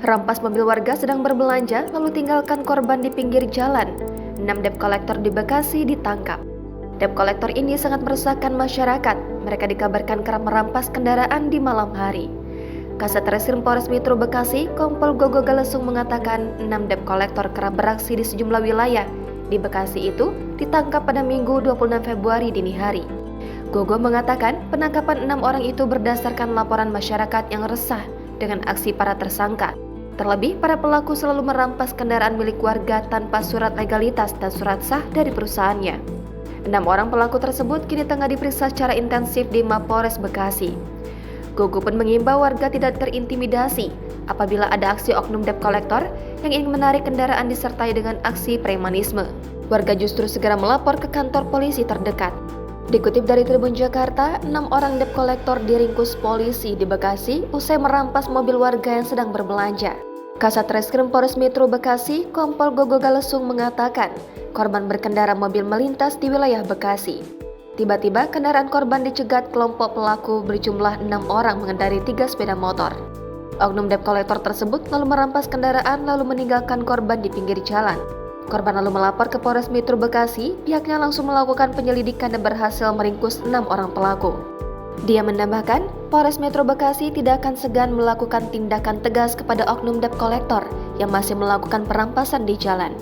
Rampas mobil warga sedang berbelanja lalu tinggalkan korban di pinggir jalan. 6 debt collector di Bekasi ditangkap. Debt collector ini sangat meresahkan masyarakat. Mereka dikabarkan kerap merampas kendaraan di malam hari. Kasat Reskrim Polres Metro Bekasi, Kompol Gogo Galesung mengatakan 6 debt collector kerap beraksi di sejumlah wilayah. Di Bekasi itu ditangkap pada Minggu 26 Februari dini hari. Gogo mengatakan penangkapan 6 orang itu berdasarkan laporan masyarakat yang resah dengan aksi para tersangka. Terlebih, para pelaku selalu merampas kendaraan milik warga tanpa surat legalitas dan surat sah dari perusahaannya. 6 orang pelaku tersebut kini tengah diperiksa secara intensif di Mapolres Bekasi. Gogo pun mengimbau warga tidak terintimidasi apabila ada aksi oknum debt collector yang ingin menarik kendaraan disertai dengan aksi premanisme. Warga justru segera melapor ke kantor polisi terdekat. Dikutip dari Tribun Jakarta, 6 orang debt collector diringkus polisi di Bekasi usai merampas mobil warga yang sedang berbelanja. Kasat Reskrim Polres Metro Bekasi, Kompol Gogo Galesung mengatakan, korban berkendara mobil melintas di wilayah Bekasi. Tiba-tiba kendaraan korban dicegat kelompok pelaku berjumlah 6 orang mengendarai 3 sepeda motor. Oknum debt collector tersebut lalu merampas kendaraan lalu meninggalkan korban di pinggir jalan. Korban lalu melapor ke Polres Metro Bekasi, pihaknya langsung melakukan penyelidikan dan berhasil meringkus 6 orang pelaku. Dia menambahkan, Polres Metro Bekasi tidak akan segan melakukan tindakan tegas kepada oknum debt collector yang masih melakukan perampasan di jalan.